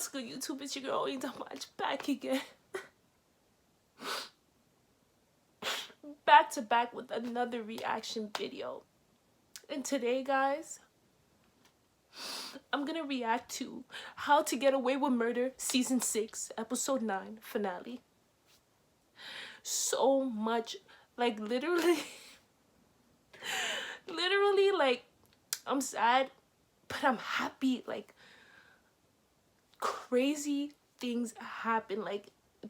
What's good, YouTube? It's your girl, Much back again. Back to back with another reaction video. And today, guys, I'm gonna react to How to Get Away with Murder Season 6, Episode 9, finale. So much, like, literally, like, I'm sad, but I'm happy. Like, crazy things happen. Like,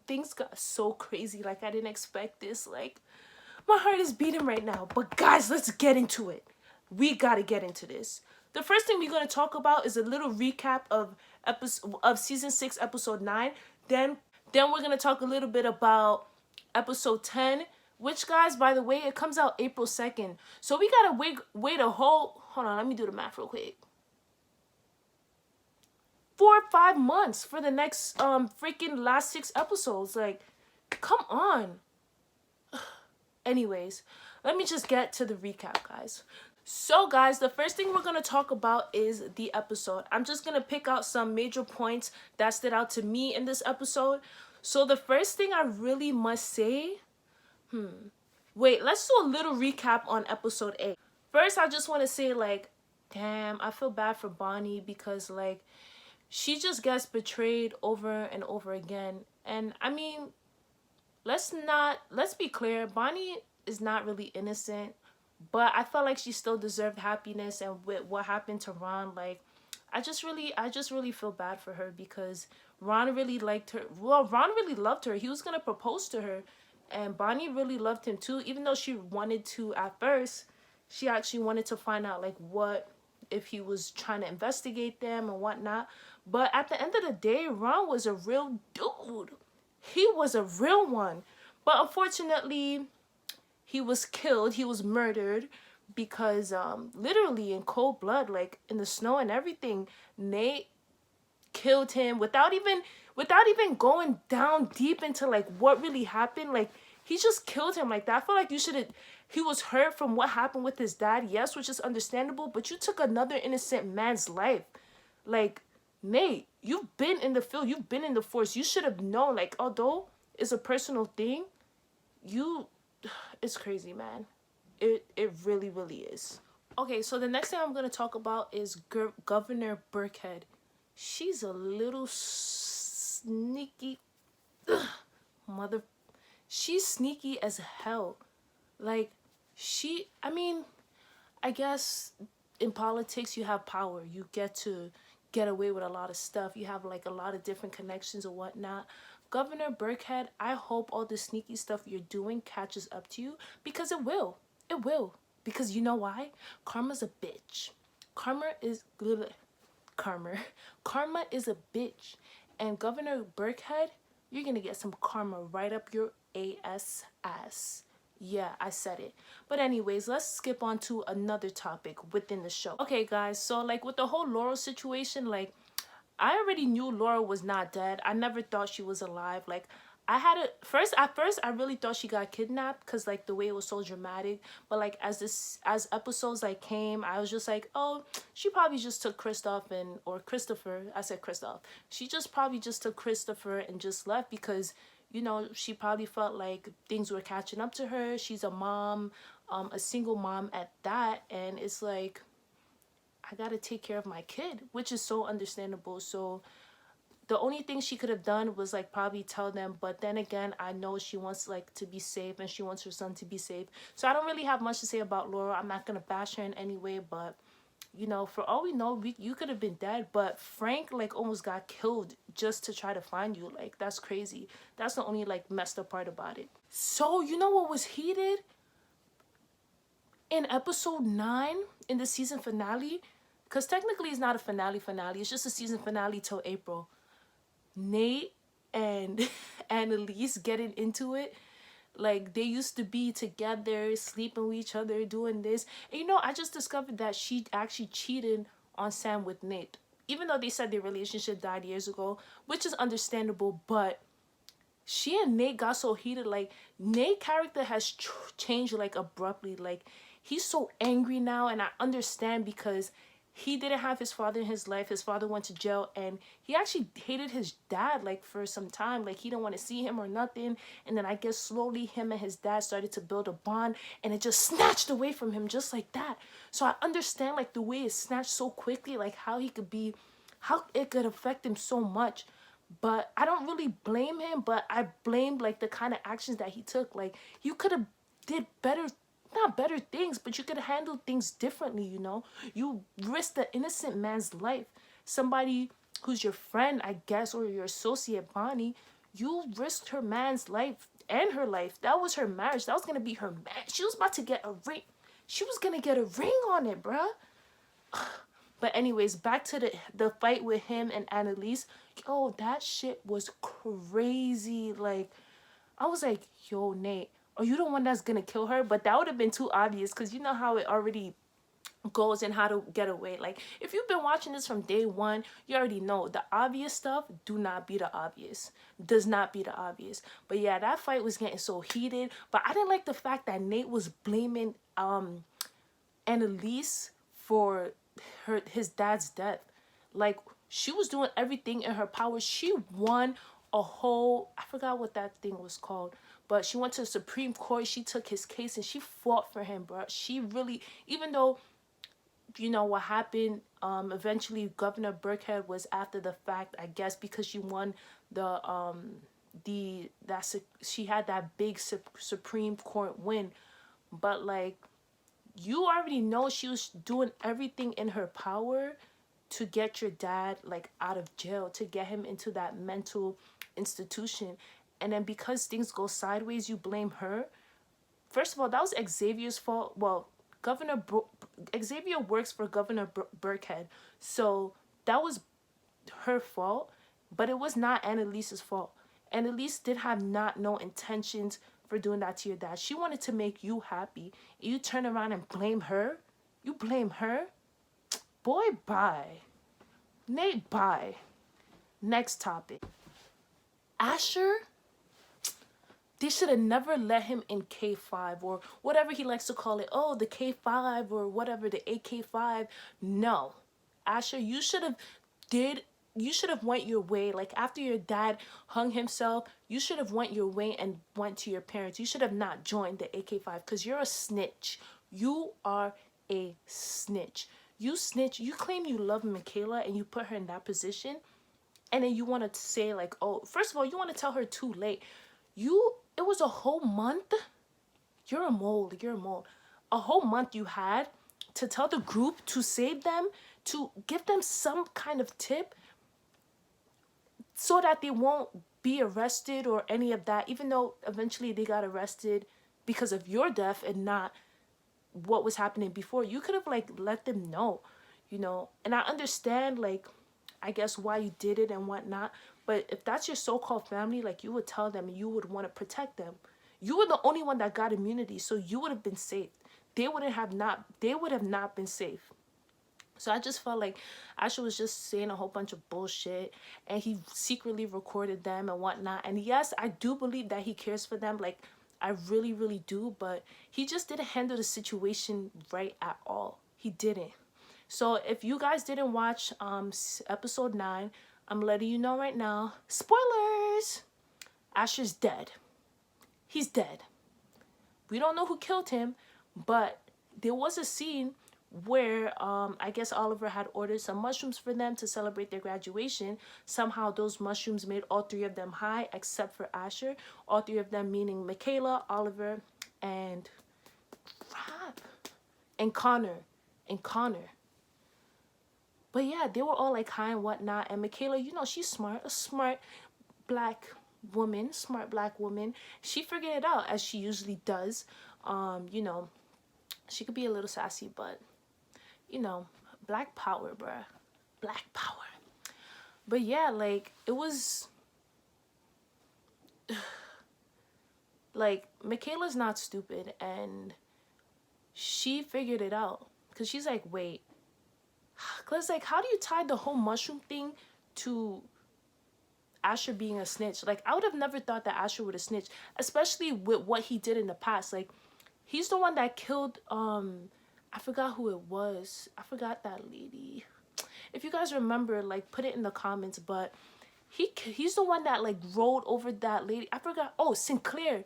things got so crazy. Like, I didn't expect this. Like, my heart is beating right now. But guys, let's get into it. We gotta get into this. The first thing we're gonna talk about is a little recap of season 6, episode 9. Then we're gonna talk a little bit about episode 10, which, guys, by the way, it comes out April 2nd. So we gotta wait a whole, hold on, let me do the math real quick. 4 or 5 months for the next freaking last 6 episodes. Like, come on. Anyways, let me just get to the recap, guys. So, guys, the first thing we're going to talk about is the episode. I'm just going to pick out some major points that stood out to me in this episode. So, the first thing I really must say... Wait, let's do a little recap on episode 8. First, I just want to say, like, damn, I feel bad for Bonnie because, like, she just gets betrayed over and over again. And, I mean... Let's be clear, Bonnie is not really innocent, but I felt like she still deserved happiness. And with what happened to Ron, like, I just really feel bad for her because Ron really liked her. Well, Ron really loved her. He was gonna propose to her, and Bonnie really loved him too, even though she wanted to at first. She actually wanted to find out, like, what if he was trying to investigate them and whatnot. But at the end of the day, Ron was a real dude. He was a real one. But unfortunately, he was killed. He was murdered because literally in cold blood, like in the snow and everything. Nate killed him without even going down deep into like what really happened. Like, he just killed him like that. I feel like he was hurt from what happened with his dad, yes, which is understandable, but you took another innocent man's life. Like, Nate, you've been in the field, you've been in the force. You should have known, like, although it's a personal thing, it's crazy, man. It really, really is. Okay, so the next thing I'm going to talk about is Governor Burkhead. She's a little sneaky, she's sneaky as hell. Like, I mean, I guess in politics you have power. You get to get away with a lot of stuff. You have like a lot of different connections or whatnot. Governor Burkhead, I hope all the sneaky stuff you're doing catches up to you, because it will. It will. Because you know why? Karma's a bitch. Karma is a bitch. And Governor Burkhead, you're gonna get some karma right up your ass. Yeah, I said it. But anyways, let's skip on to another topic within the show. Okay, guys, so like with the whole Laurel situation, like, I already knew Laurel was not dead. I never thought she was alive. Like, at first I really thought she got kidnapped because like the way it was so dramatic. But like as episodes like came, I was just like, oh, she probably just took Christopher. I said Christoph. She just probably just took Christopher and just left because, you know, she probably felt like things were catching up to her. She's a mom, a single mom at that. And it's like, I gotta take care of my kid, which is so understandable. So the only thing she could have done was like probably tell them. But then again, I know she wants like to be safe and she wants her son to be safe. So I don't really have much to say about Laura. I'm not gonna bash her in any way, but you know, for all we know, you could have been dead. But Frank like almost got killed just to try to find you. Like, that's crazy. That's the only like messed up part about it. So you know what was heated in episode 9 in the season finale? Because technically it's not a finale. It's just a season finale till April. Nate and Annalise getting into it. Like, they used to be together, sleeping with each other, doing this. And you know, I just discovered that she actually cheated on Sam with Nate. Even though they said their relationship died years ago, which is understandable, but she and Nate got so heated. Like, Nate's character has changed like abruptly. Like, he's so angry now, and I understand because he didn't have his father in his life. His father went to jail, and he actually hated his dad, like, for some time. Like, he didn't want to see him or nothing. And then I guess slowly him and his dad started to build a bond, and it just snatched away from him just like that. So I understand, like, the way it snatched so quickly, like, how he could be, how it could affect him so much. But I don't really blame him, but I blame, like, the kind of actions that he took. Like, you could have did better, not better things, but you could have handled things differently, you know? You risked the innocent man's life. Somebody who's your friend, I guess, or your associate, Bonnie, you risked her man's life and her life. That was her marriage. That was going to be her man. She was about to get a ring. She was going to get a ring on it, bruh. But anyways, back to the fight with him and Annalise. Yo, that shit was crazy. Like, I was like, yo, Nate, are you the one that's gonna kill her? But that would have been too obvious, because you know how it already goes and how to get away. Like, if you've been watching this from day one, you already know the obvious stuff do not be the obvious. Does not be the obvious. But yeah, that fight was getting so heated. But I didn't like the fact that Nate was blaming Annalise for his dad's death. Like, she was doing everything in her power. She won a whole, I forgot what that thing was called, but she went to the Supreme Court. She took his case and she fought for him, bro. She really, even though, you know what happened, eventually Governor Burkhead was after the fact, I guess, because she won she had that big Supreme Court win. But like, you already know she was doing everything in her power to get your dad, like, out of jail, to get him into that mental institution. And then because things go sideways, you blame her. First of all, that was Xavier's fault. Well, Xavier works for Governor Burkhead, so that was her fault, but it was not Annalise's fault. Annalise did have no intentions for doing that to your dad. She wanted to make you happy. You turn around and blame her? You blame her? Boy, bye. Nate, bye. Next topic. Asher, they should have never let him in K5 or whatever he likes to call it. Oh, the K5 or whatever, the AK5. No. Asher, you should have went your way. Like, after your dad hung himself, you should have went your way and went to your parents. You should have not joined the AK5, because you're a snitch. You are a snitch. You snitch. You claim you love Michaela and you put her in that position, and then you want to say, like, oh, first of all, you want to tell her too late. It was a whole month. You're a mole. You're a mole. A whole month you had to tell the group to save them, to give them some kind of tip, so that they won't be arrested or any of that, even though eventually they got arrested because of your death and not what was happening before. You could have, like, let them know, you know. And I understand, like, I guess why you did it and whatnot, but if that's your so-called family, like, you would tell them and you would want to protect them. You were the only one that got immunity, so you would have been safe. They would have not been safe. So I just felt like Asher was just saying a whole bunch of bullshit, and he secretly recorded them and whatnot. And yes, I do believe that he cares for them. Like, I really, really do. But he just didn't handle the situation right at all. He didn't. So if you guys didn't watch episode 9, I'm letting you know right now. Spoilers! Asher's dead. He's dead. We don't know who killed him, but there was a scene where I guess Oliver had ordered some mushrooms for them to celebrate their graduation. Somehow those mushrooms made all 3 of them high, except for Asher. All 3 of them meaning Michaela, Oliver, and Connor. But yeah, they were all, like, high and whatnot. And Michaela, you know, she's smart. A smart black woman. She figured it out, as she usually does. You know, she could be a little sassy, but, you know, black power, bruh. Black power. But yeah, like, it was, like, Michaela's not stupid, and she figured it out. Because she's like, wait. Because, like, how do you tie the whole mushroom thing to Asher being a snitch? Like, I would have never thought that Asher would have snitched, especially with what he did in the past. Like, he's the one that killed I forgot who it was. I forgot that lady. If you guys remember, like, put it in the comments. But he's the one that like rolled over that lady. I forgot. Oh, Sinclair,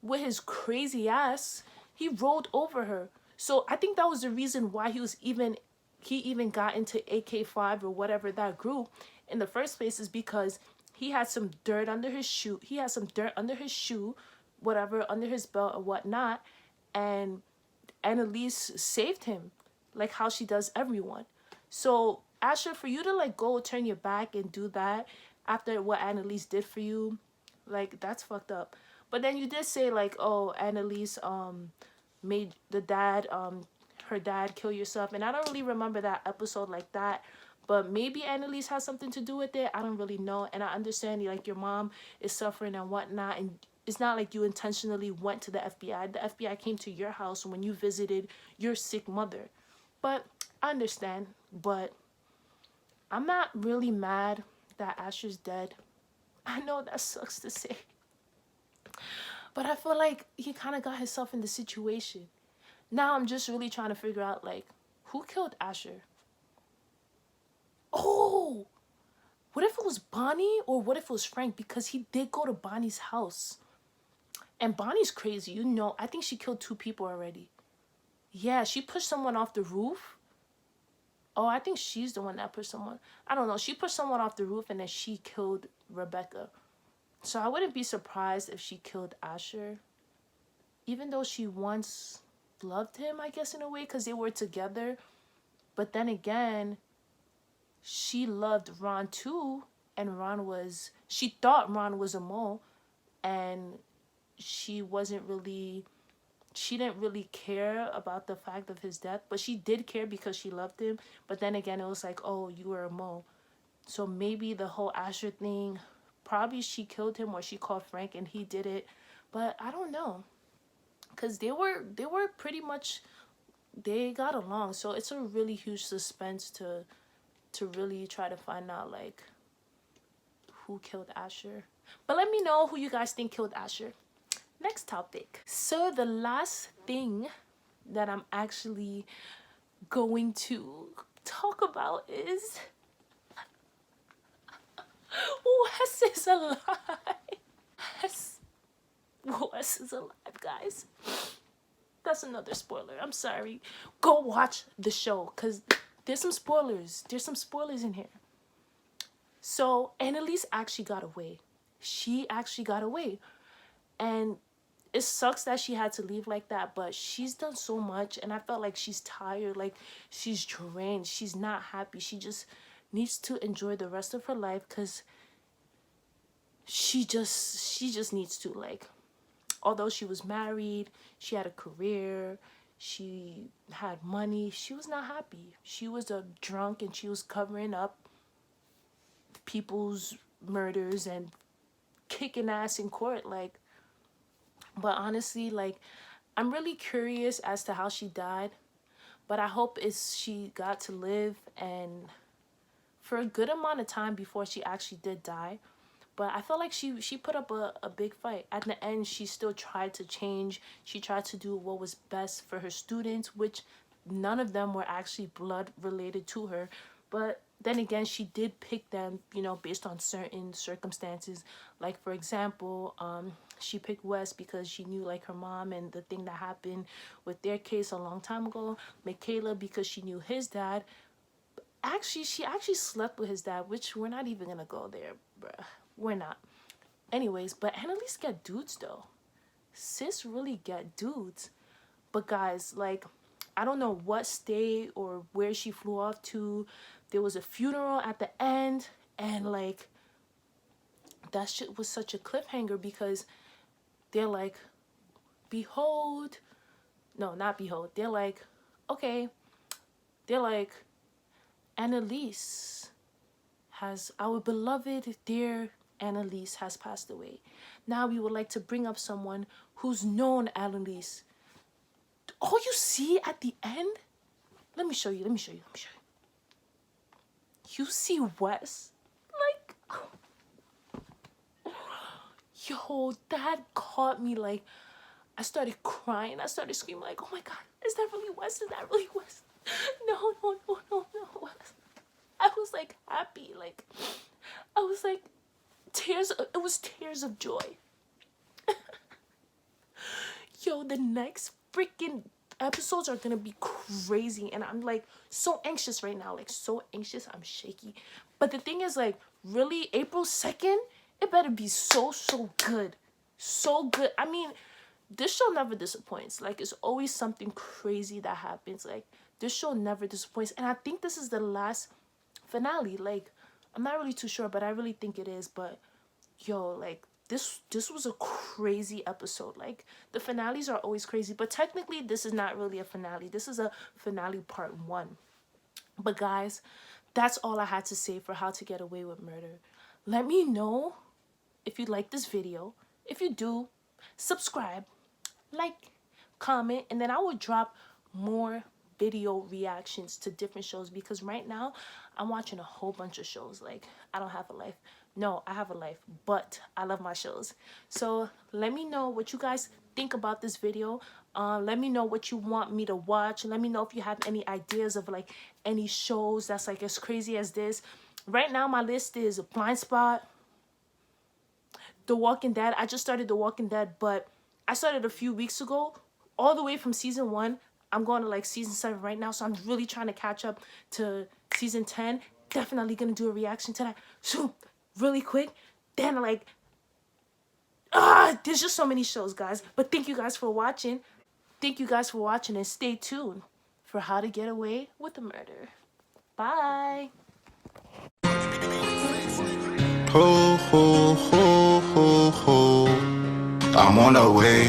with his crazy ass, he rolled over her. So I think that was the reason why he even got into AK5 or whatever that group in the first place, is because he had some dirt under his shoe. He had some dirt under his shoe, whatever, under his belt or whatnot, and Annalise saved him, like how she does everyone. So Asher, for you to like go turn your back and do that after what Annalise did for you, like, that's fucked up. But then you did say like, oh, Annalise made the dad her dad kill yourself, and I don't really remember that episode like that. But maybe Annalise has something to do with it. I don't really know. And I understand like your mom is suffering and whatnot, and it's not like you intentionally went to the FBI. The FBI came to your house when you visited your sick mother. But I understand. But I'm not really mad that Asher's dead. I know that sucks to say. But I feel like he kind of got himself in the situation. Now I'm just really trying to figure out, like, who killed Asher? Oh! What if it was Bonnie, or what if it was Frank? Because he did go to Bonnie's house. And Bonnie's crazy, you know. I think she killed 2 people already. Yeah, she pushed someone off the roof. Oh, I think she's the one that pushed someone. I don't know. She pushed someone off the roof and then she killed Rebecca. So I wouldn't be surprised if she killed Asher. Even though she once loved him, I guess, in a way, because they were together. But then again, she loved Ron too. And she thought Ron was a mole. And she didn't really care about the fact of his death, but she did care because she loved him. But then again, it was like, oh, you were a mole. So maybe the whole Asher thing, probably she killed him, or she called Frank and he did it. But I don't know, because they were pretty much, they got along. So it's a really huge suspense to really try to find out like who killed Asher. But let me know who you guys think killed Asher. Next topic. So the last thing that I'm actually going to talk about is Wes is alive. Wes is alive, guys. That's another spoiler. I'm sorry. Go watch the show, because there's some spoilers. There's some spoilers in here. So Annalise actually got away. She actually got away. And it sucks that she had to leave like that, but she's done so much, and I felt like she's tired, like she's drained, she's not happy. She just needs to enjoy the rest of her life, because she just needs to, like, although she was married, she had a career, she had money, she was not happy. She was a drunk, and she was covering up people's murders and kicking ass in court, like. But honestly, like, I'm really curious as to how she died. But I hope she got to live and for a good amount of time before she actually did die. But I felt like she put up a big fight. At the end, she still tried to change. She tried to do what was best for her students, which none of them were actually blood related to her. But then again, she did pick them, you know, based on certain circumstances. Like, for example, she picked Wes because she knew, like, her mom and the thing that happened with their case a long time ago. Michaela because she knew his dad. Actually, she actually slept with his dad, which we're not even gonna go there, bruh. We're not. Anyways, but Annalise get dudes, though. Sis really get dudes. But guys, like, I don't know what state or where she flew off to. There was a funeral at the end, and like, that shit was such a cliffhanger, because they're like, behold, no, not behold, they're like, okay, they're like, Annalise our beloved dear Annalise has passed away. Now we would like to bring up someone who's known Annalise. All you see at the end, let me show you. You see Wes, like, yo, that caught me. Like, I started crying. I started screaming, like, oh my God, is that really West? Is that really West? No. I was like happy, like I was like it was tears of joy. Yo, the next freaking episodes are gonna be crazy, and I'm like so anxious right now, like so anxious. I'm shaky, but the thing is, like, really, April 2nd, it better be so good, so good. I mean, this show never disappoints. Like, it's always something crazy that happens. Like, this show never disappoints, and I think this is the last finale. Like, I'm not really too sure, but I really think it is. But yo, like, this was a crazy episode. Like, the finales are always crazy, but technically this is not really a finale. This is a finale part 1. But guys, that's all I had to say for How to Get Away with Murder. Let me know if you like this video. If you do, subscribe, like, comment, and then I will drop more video reactions to different shows, because right now I'm watching a whole bunch of shows. Like, I don't have a life. No, I have a life, but I love my shows. So let me know what you guys think about this video. Let me know what you want me to watch. Let me know if you have any ideas of like any shows that's like as crazy as this. Right now my list is Blind Spot, The Walking Dead. I just started The Walking Dead, but I started a few weeks ago, all the way from season 1. I'm going to like season 7 right now, so I'm really trying to catch up to season 10. Definitely gonna do a reaction to that. So really quick. Then like, there's just so many shows, guys. But thank you guys for watching. Thank you guys for watching, and stay tuned for How to Get Away with the Murder. Bye. Ho, ho, ho, ho, ho. I'm on the way,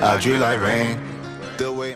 I drill like rain.